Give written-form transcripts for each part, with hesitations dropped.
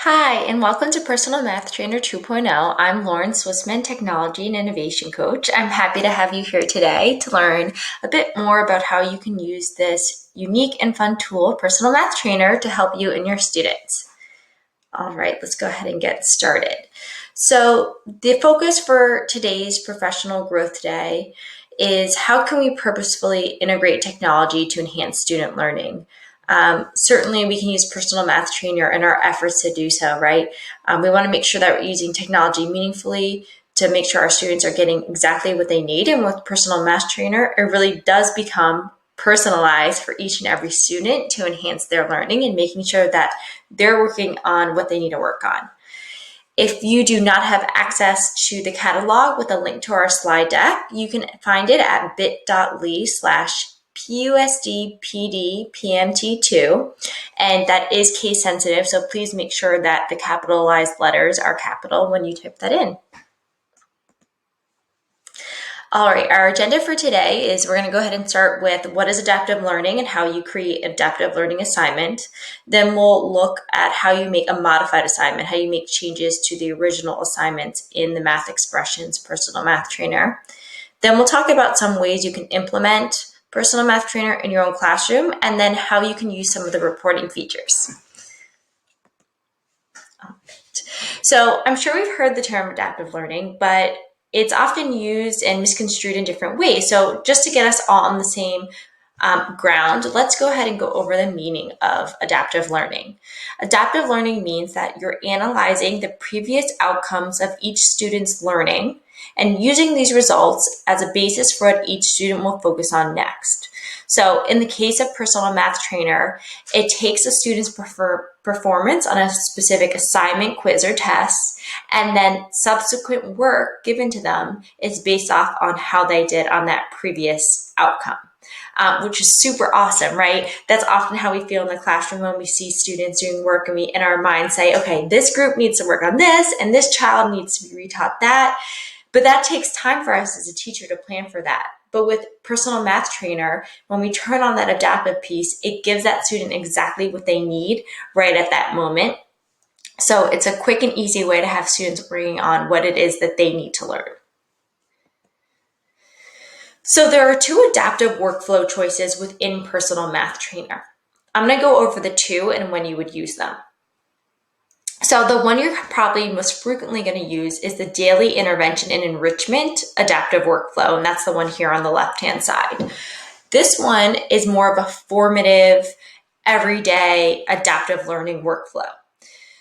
Hi, and welcome to Personal Math Trainer 2.0. I'm Lauren Swissman, Technology and Innovation Coach. I'm happy to have you here today to learn a bit more about how you can use this unique and fun tool, Personal Math Trainer, to help you and your students. All right, let's go ahead and get started. So the focus for today's professional growth today is how can we purposefully integrate technology to enhance student learning? Certainly, we can use Personal Math Trainer in our efforts to do so, right? We want to make sure that we're using technology meaningfully to make sure our students are getting exactly what they need. And with Personal Math Trainer, it really does become personalized for each and every student to enhance their learning and making sure that they're working on what they need to work on. If you do not have access to the catalog with a link to our slide deck, you can find it at bit.ly/PUSDPDPMT2, and that is case sensitive, so please make sure that the capitalized letters are capital when you type that in. All right, our agenda for today is we're going to go ahead and start with what is adaptive learning and how you create adaptive learning assignment. Then we'll look at how you make a modified assignment, how you make changes to the original assignment in the Math Expressions Personal Math Trainer. Then we'll talk about some ways you can implement Personal Math Trainer in your own classroom, and then how you can use some of the reporting features. So I'm sure we've heard the term adaptive learning, but it's often used and misconstrued in different ways. So just to get us all on the same ground, let's go ahead and go over the meaning of adaptive learning. Adaptive learning means that you're analyzing the previous outcomes of each student's learning and using these results as a basis for what each student will focus on next. So in the case of Personal Math Trainer, it takes a student's performance on a specific assignment, quiz, or test, and then subsequent work given to them is based off on how they did on that previous outcome. Which is super awesome, right? That's often how we feel in the classroom when we see students doing work and we in our mind say, okay, this group needs to work on this and this child needs to be retaught that. But that takes time for us as a teacher to plan for that. But with Personal Math Trainer, when we turn on that adaptive piece, it gives that student exactly what they need right at that moment. So it's a quick and easy way to have students working on what it is that they need to learn. So there are two adaptive workflow choices within Personal Math Trainer. I'm going to go over the two and when you would use them. So the one you're probably most frequently going to use is the daily intervention and enrichment adaptive workflow, and that's the one here on the left-hand side. This one is more of a formative, everyday adaptive learning workflow.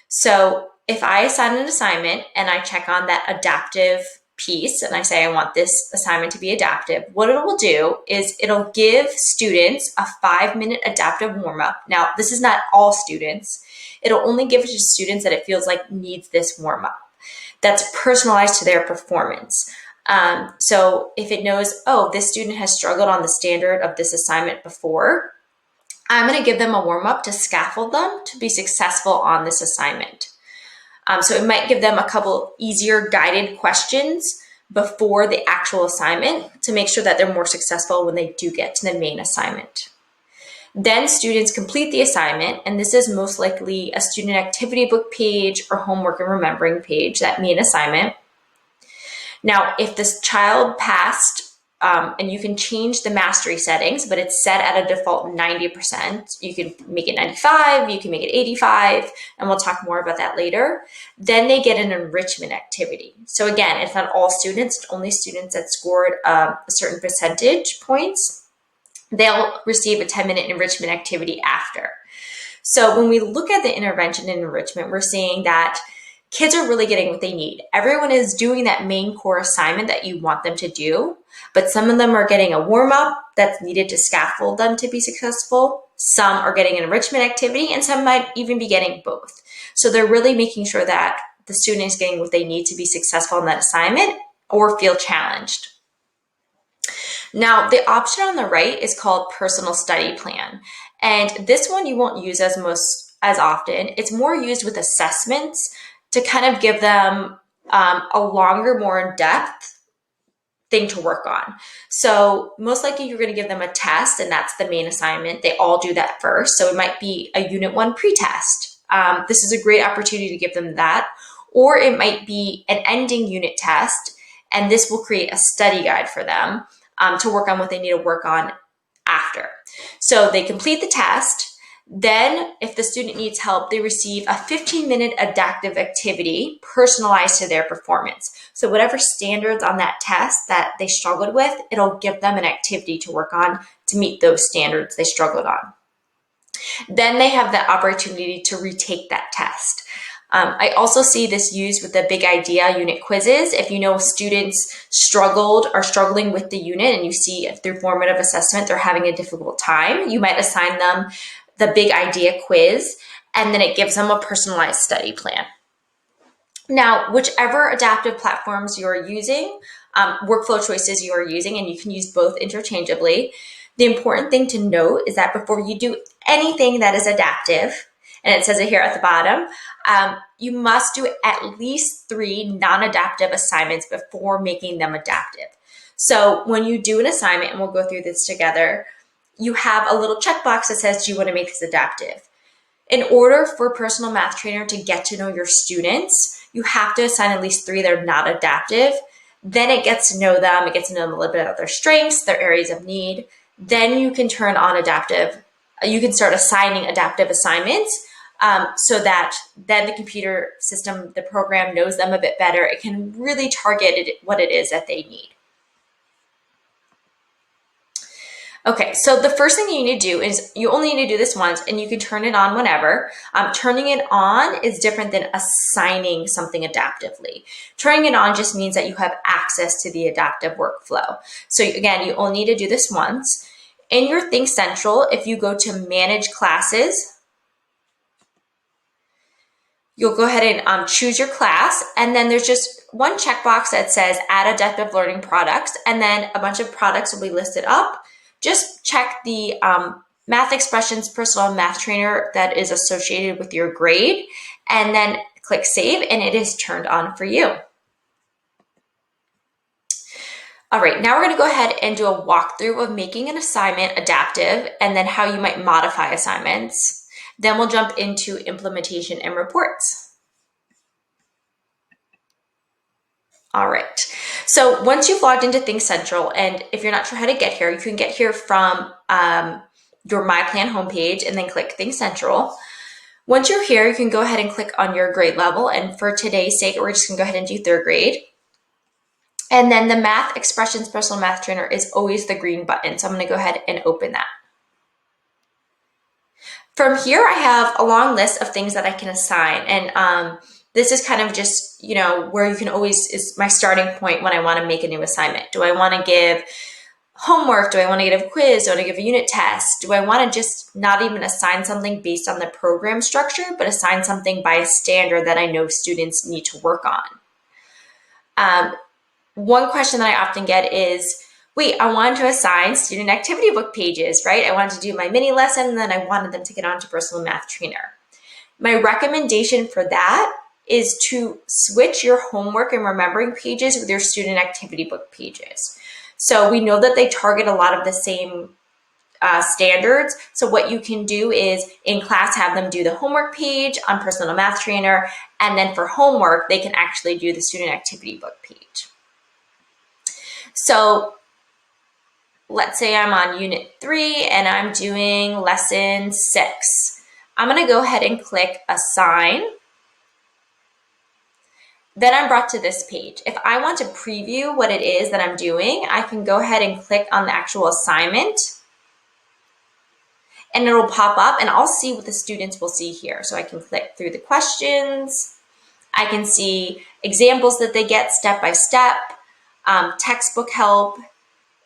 So if I assign an assignment and I check on that adaptive piece and I say I want this assignment to be adaptive, what it will do is it'll give students a 5-minute adaptive warm-up. Now, this is not all students. It'll only give it to students that it feels like needs this warm-up. That's personalized to their performance. So if it knows, oh, this student has struggled on the standard of this assignment before, I'm going to give them a warm-up to scaffold them to be successful on this assignment. So it might give them a couple easier guided questions before the actual assignment to make sure that they're more successful when they do get to the main assignment. Then students complete the assignment, and this is most likely a student activity book page or homework and remembering page, that main assignment. Now, if this child passed, and you can change the mastery settings, but it's set at a default 90%. You can make it 95, you can make it 85, and we'll talk more about that later. Then they get an enrichment activity. So again, it's not all students, it's only students that scored a certain percentage points. They'll receive a 10-minute enrichment activity after. So when we look at the intervention and enrichment, we're seeing that kids are really getting what they need. Everyone is doing that main core assignment that you want them to do, but some of them are getting a warm-up that's needed to scaffold them to be successful. Some are getting an enrichment activity, and some might even be getting both. So they're really making sure that the student is getting what they need to be successful in that assignment or feel challenged. Now, the option on the right is called Personal Study Plan. And this one you won't use as often. It's more used with assessments to kind of give them a longer, more in-depth thing to work on. So most likely you're going to give them a test, and that's the main assignment. They all do that first. So it might be a Unit 1 pretest. This is a great opportunity to give them that. Or it might be an ending unit test, and this will create a study guide for them to work on what they need to work on after. So they complete the test. Then, if the student needs help, they receive a 15-minute adaptive activity personalized to their performance. So whatever standards on that test that they struggled with, it'll give them an activity to work on to meet those standards they struggled on. Then they have the opportunity to retake that test. I also see this used with the big idea unit quizzes. If you know students are struggling with the unit and you see through formative assessment they're having a difficult time, you might assign them the big idea quiz, and then it gives them a personalized study plan. Now, whichever adaptive platforms you're using, workflow choices you are using, and you can use both interchangeably, the important thing to note is that before you do anything that is adaptive, and it says it here at the bottom, you must do at least 3 non-adaptive assignments before making them adaptive. So when you do an assignment, and we'll go through this together, you have a little checkbox that says, do you want to make this adaptive? In order for a personal math trainer to get to know your students, you have to assign at least 3 that are not adaptive. Then it gets to know them. It gets to know them a little bit about their strengths, their areas of need. Then you can turn on adaptive. You can start assigning adaptive assignments so that then the computer system, the program knows them a bit better. It can really target what it is that they need. Okay, so the first thing you need to do is you only need to do this once, and you can turn it on whenever. Turning it on is different than assigning something adaptively. Turning it on just means that you have access to the adaptive workflow. So again, you only need to do this once. In your Think Central, if you go to Manage Classes, you'll go ahead and choose your class, and then there's just one checkbox that says Add Adaptive Learning Products, and then a bunch of products will be listed up. Just check the Math Expressions Personal Math Trainer that is associated with your grade, and then click Save, and it is turned on for you. All right, now we're going to go ahead and do a walkthrough of making an assignment adaptive and then how you might modify assignments. Then we'll jump into implementation and reports. All right, so once you've logged into Think Central, and if you're not sure how to get here, you can get here from your My Plan homepage and then click Think Central. Once you're here, you can go ahead and click on your grade level, and for today's sake, we're just going to go ahead and do 3rd grade. And then the Math Expressions Personal Math Trainer is always the green button, so I'm going to go ahead and open that. From here, I have a long list of things that I can assign, and this is kind of just, where you can always, is my starting point when I want to make a new assignment. Do I want to give homework? Do I want to give a quiz? Do I want to give a unit test? Do I want to just not even assign something based on the program structure, but assign something by a standard that I know students need to work on? One question that I often get is, wait, I wanted to assign student activity book pages, right? I wanted to do my mini lesson, and then I wanted them to get onto Personal Math Trainer. My recommendation for that is to switch your homework and remembering pages with your student activity book pages. So we know that they target a lot of the same standards. So what you can do is in class, have them do the homework page on Personal Math Trainer, and then for homework, they can actually do the student activity book page. So let's say I'm on Unit 3 and I'm doing Lesson 6. I'm going to go ahead and click Assign. Then I'm brought to this page. If I want to preview what it is that I'm doing, I can go ahead and click on the actual assignment, and it'll pop up, and I'll see what the students will see here. So I can click through the questions. I can see examples that they get step by step, textbook help,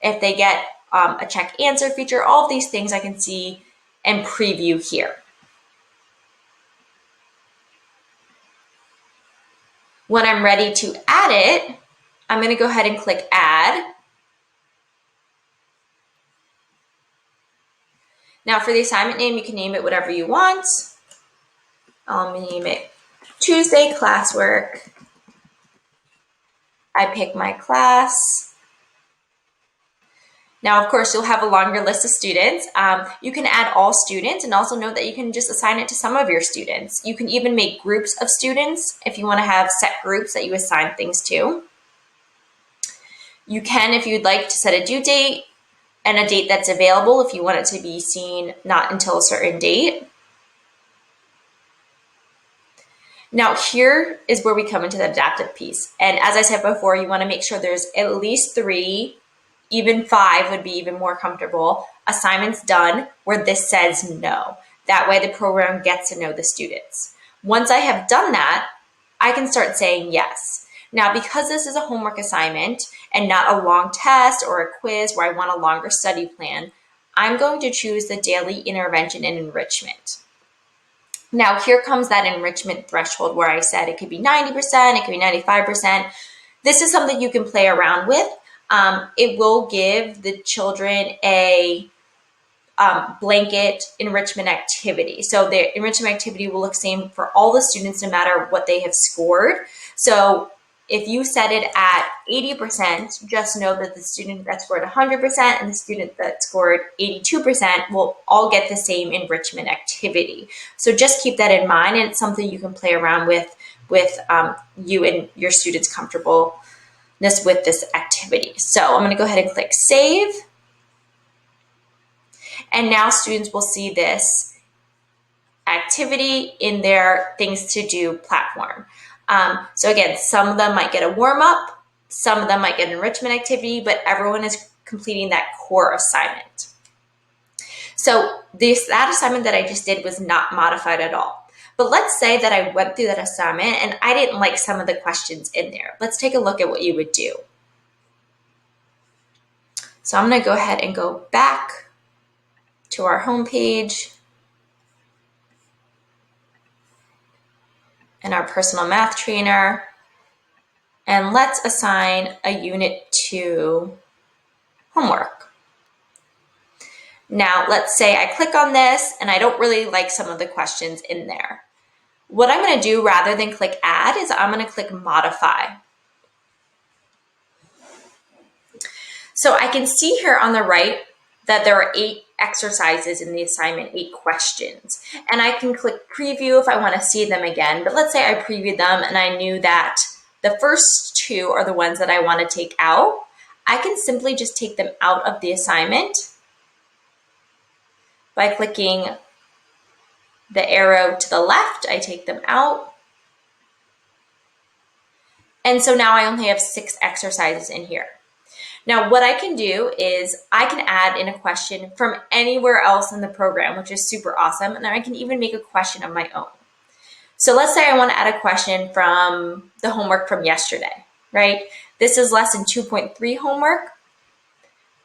if they get a check answer feature, all of these things I can see and preview here. When I'm ready to add it, I'm going to go ahead and click Add. Now for the assignment name, you can name it whatever you want. I'll name it Tuesday Classwork. I pick my class. Now, of course, you'll have a longer list of students. You can add all students, and also note that you can just assign it to some of your students. You can even make groups of students if you want to have set groups that you assign things to. You can, if you'd like, to set a due date and a date that's available if you want it to be seen not until a certain date. Now, here is where we come into the adaptive piece. And as I said before, you want to make sure there's at least 3, even 5 would be even more comfortable, assignments done where this says no. That way the program gets to know the students. Once I have done that, I can start saying yes. Now, because this is a homework assignment and not a long test or a quiz where I want a longer study plan, I'm going to choose the daily intervention and enrichment. Now, here comes that enrichment threshold where I said it could be 90%, it could be 95%. This is something you can play around with. It will give the children a blanket enrichment activity. So the enrichment activity will look the same for all the students no matter what they have scored. So if you set it at 80%, just know that the student that scored 100% and the student that scored 82% will all get the same enrichment activity. So just keep that in mind, and it's something you can play around with you and your students' comfortableness with this activity. So I'm going to go ahead and click Save. And now students will see this activity in their Things to Do platform. So again, some of them might get a warm-up, some of them might get an enrichment activity, but everyone is completing that core assignment. So that assignment that I just did was not modified at all. But let's say that I went through that assignment and I didn't like some of the questions in there. Let's take a look at what you would do. So I'm going to go ahead and go back to our home page and our personal math trainer, and let's assign a unit 2 homework. Now, let's say I click on this and I don't really like some of the questions in there. What I'm going to do rather than click Add is I'm going to click Modify. So I can see here on the right that there are 8 exercises in the assignment, 8 questions. And I can click Preview if I want to see them again. But let's say I previewed them and I knew that the first 2 are the ones that I want to take out. I can simply just take them out of the assignment by clicking the arrow to the left. I take them out. And so now I only have 6 exercises in here. Now, what I can do is I can add in a question from anywhere else in the program, which is super awesome. And I can even make a question of my own. So let's say I want to add a question from the homework from yesterday, right? This is lesson 2.3 homework.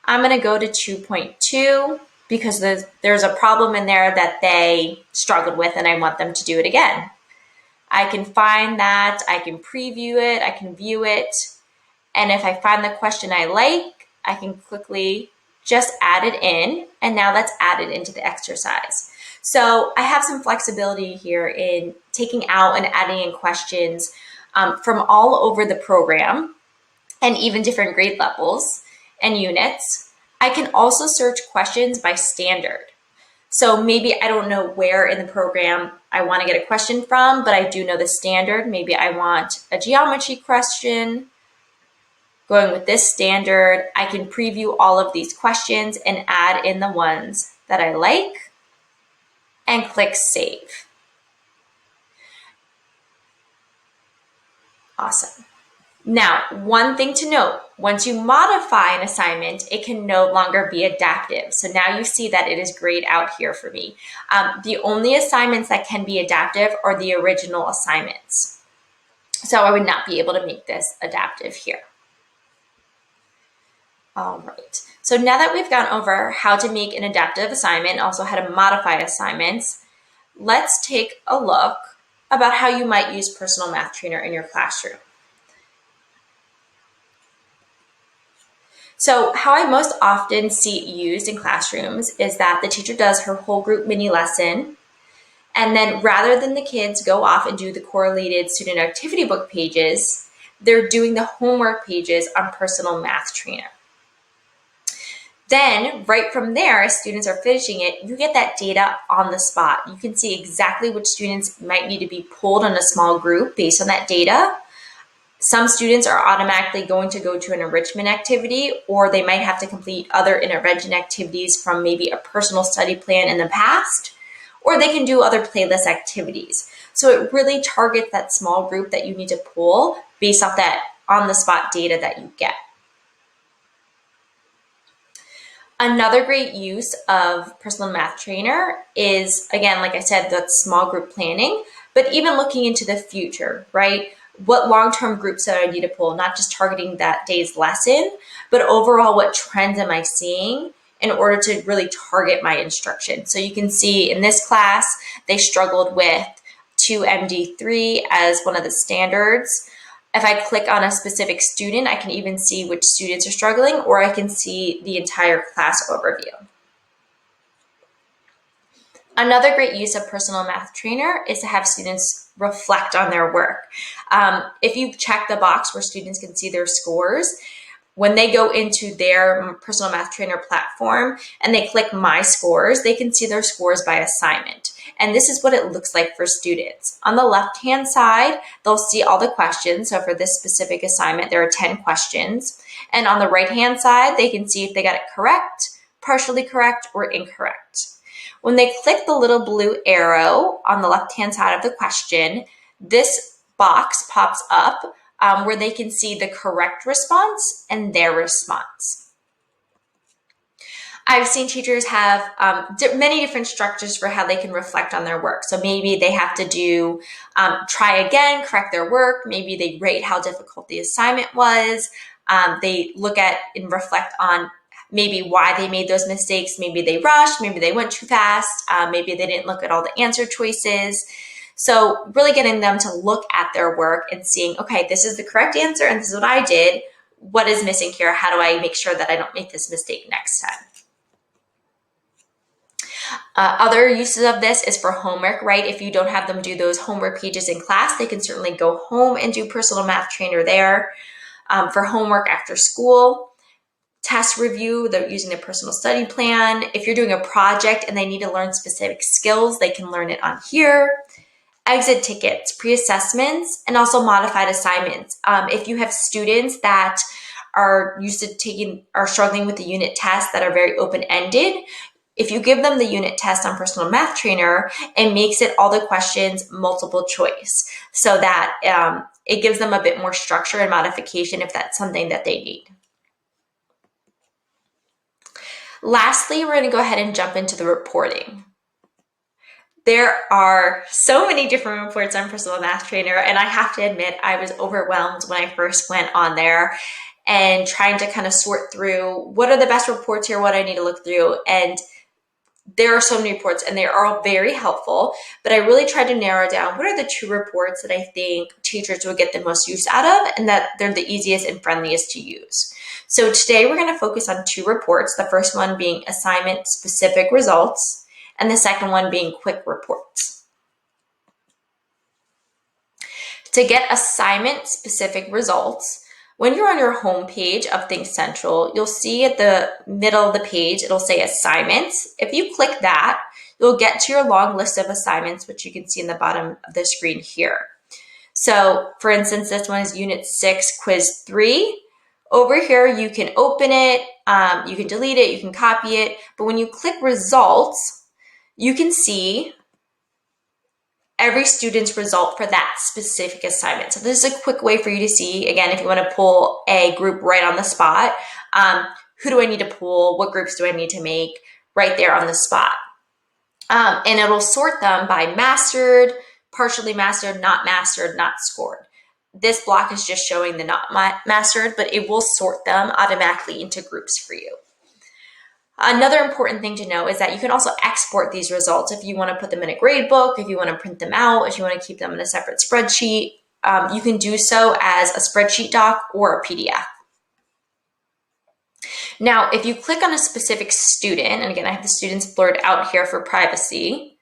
I'm going to go to 2.2 because there's a problem in there that they struggled with and I want them to do it again. I can find that, I can preview it, I can view it. And if I find the question I like, I can quickly just add it in, and now that's added into the exercise. So I have some flexibility here in taking out and adding in questions from all over the program and even different grade levels and units. I can also search questions by standard. So maybe I don't know where in the program I want to get a question from, but I do know the standard. Maybe I want a geometry question. Going with this standard, I can preview all of these questions and add in the ones that I like and click Save. Awesome. Now, one thing to note, once you modify an assignment, it can no longer be adaptive. So now you see that it is grayed out here for me. The only assignments that can be adaptive are the original assignments. So I would not be able to make this adaptive here. All right, so now that we've gone over how to make an adaptive assignment and also how to modify assignments, let's take a look about how you might use Personal Math Trainer in your classroom. So how I most often see it used in classrooms is that the teacher does her whole group mini lesson, and then rather than the kids go off and do the correlated student activity book pages, they're doing the homework pages on Personal Math Trainer. Then right from there, as students are finishing it, you get that data on the spot. You can see exactly which students might need to be pulled in a small group based on that data. Some students are automatically going to go to an enrichment activity, or they might have to complete other intervention activities from maybe a personal study plan in the past, or they can do other playlist activities. So it really targets that small group that you need to pull based off that on-the-spot data that you get. Another great use of Personal Math Trainer is, again, like I said, that small group planning, but even looking into the future, right? What long-term groups that I need to pull, not just targeting that day's lesson, but overall, what trends am I seeing in order to really target my instruction? So you can see in this class, they struggled with 2MD3 as one of the standards. If I click on a specific student, I can even see which students are struggling, or I can see the entire class overview. Another great use of Personal Math Trainer is to have students reflect on their work. If you check the box where students can see their scores, when they go into their Personal Math Trainer platform and they click My Scores, they can see their scores by assignment. And this is what it looks like for students. On the left-hand side, they'll see all the questions. So for this specific assignment, there are 10 questions. And on the right-hand side, they can see if they got it correct, partially correct, or incorrect. When they click the little blue arrow on the left-hand side of the question, this box pops up where they can see the correct response and their response. I've seen teachers have many different structures for how they can reflect on their work. So maybe they have to do try again, correct their work. Maybe they rate how difficult the assignment was. They look at and reflect on maybe why they made those mistakes. Maybe they rushed, maybe they went too fast, maybe they didn't look at all the answer choices. So really getting them to look at their work and seeing, okay, this is the correct answer and this is what I did. What is missing here? How do I make sure that I don't make this mistake next time? Other uses of this is for homework, right? If you don't have them do those homework pages in class, they can certainly go home and do Personal Math Trainer there. For homework after school, test review, they're using the personal study plan. If you're doing a project and they need to learn specific skills, they can learn it on here. Exit tickets, pre-assessments, and also modified assignments. If you have students that are struggling with the unit tests that are very open-ended, if you give them the unit test on Personal Math Trainer, it makes it all the questions multiple choice so that it gives them a bit more structure and modification if that's something that they need. Lastly, we're going to go ahead and jump into the reporting. There are so many different reports on Personal Math Trainer, and I have to admit I was overwhelmed when I first went on there and trying to kind of sort through what are the best reports here, what I need to look through. And there are so many reports and they are all very helpful, but I really tried to narrow down what are the 2 reports that I think teachers will get the most use out of and that they're the easiest and friendliest to use. So today we're going to focus on 2 reports, the first one being assignment specific results and the second one being quick reports. To get assignment specific results, when you're on your home page of Think Central, you'll see at the middle of the page, it'll say assignments. If you click that, you'll get to your long list of assignments, which you can see in the bottom of the screen here. So for instance, this one is Unit 6, Quiz 3. Over here, you can open it, you can delete it, you can copy it. But when you click results, you can see every student's result for that specific assignment. So this is a quick way for you to see, again, if you want to pull a group right on the spot, who do I need to pull? What groups do I need to make right there on the spot? And it'll sort them by mastered, partially mastered, not scored. This block is just showing the not mastered, but it will sort them automatically into groups for you. Another important thing to know is that you can also export these results if you want to put them in a grade book, if you want to print them out, if you want to keep them in a separate spreadsheet. You can do so as a spreadsheet doc or a PDF. Now, if you click on a specific student, and again, I have the students blurred out here for privacy.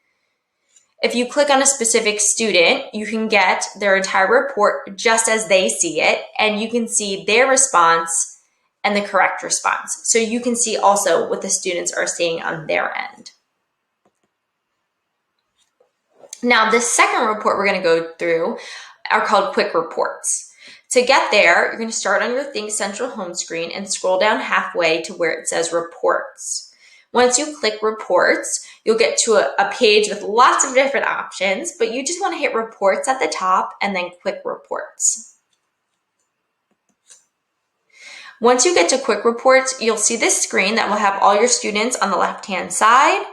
If you click on a specific student, you can get their entire report just as they see it, and you can see their response and the correct response. So you can see also what the students are seeing on their end. Now, the second report we're going to go through are called quick reports. To get there, you're going to start on your Think Central home screen and scroll down halfway to where it says reports. Once you click reports, you'll get to a page with lots of different options, but you just want to hit reports at the top and then quick reports. Once you get to quick reports, you'll see this screen that will have all your students on the left-hand side,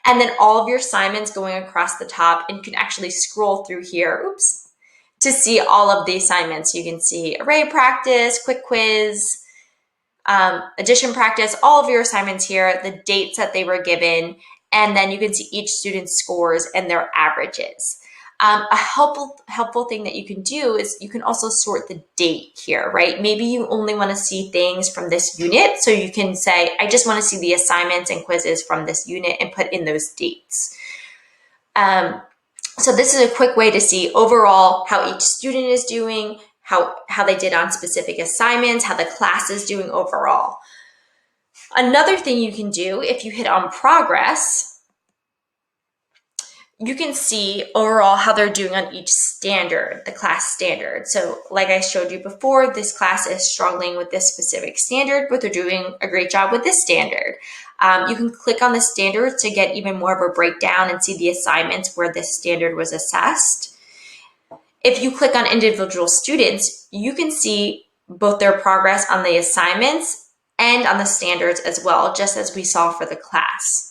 and then all of your assignments going across the top, and you can actually scroll through here, to see all of the assignments. You can see array practice, quick quiz, addition practice, all of your assignments here, the dates that they were given, and then you can see each student's scores and their averages. A helpful thing that you can do is you can also sort the date here, right? Maybe you only want to see things from this unit, so you can say, I just want to see the assignments and quizzes from this unit and put in those dates. So this is a quick way to see overall how each student is doing, how they did on specific assignments, how the class is doing overall. Another thing you can do, if you hit on progress, you can see overall how they're doing on each standard, the class standard. So like I showed you before, this class is struggling with this specific standard, but they're doing a great job with this standard. You can click on the standards to get even more of a breakdown and see the assignments where this standard was assessed. If you click on individual students, you can see both their progress on the assignments and on the standards as well, just as we saw for the class.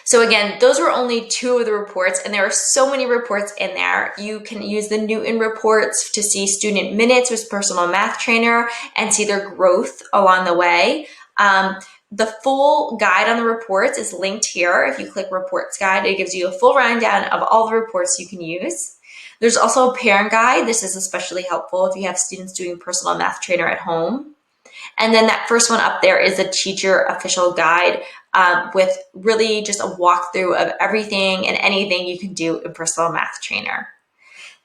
So again, those were only two of the reports, and there are so many reports in there. You can use the Newton reports to see student minutes with personal math trainer and see their growth along the way. The full guide on the reports is linked here. If you click reports guide, it gives you a full rundown of all the reports you can use. There's also a parent guide. This is especially helpful if you have students doing personal math trainer at home. And then that first one up there is a teacher official guide with really just a walkthrough of everything and anything you can do in personal math trainer.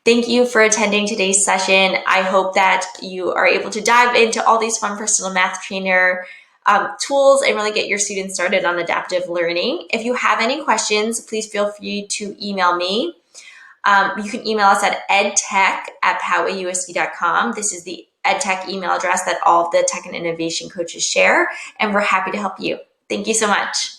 Thank you for attending today's session. I hope that you are able to dive into all these fun personal math trainer tools and really get your students started on adaptive learning. If you have any questions, please feel free to email me. You can email us at edtech@powausd.com. This is the EdTech email address that all of the tech and innovation coaches share, and we're happy to help you. Thank you so much.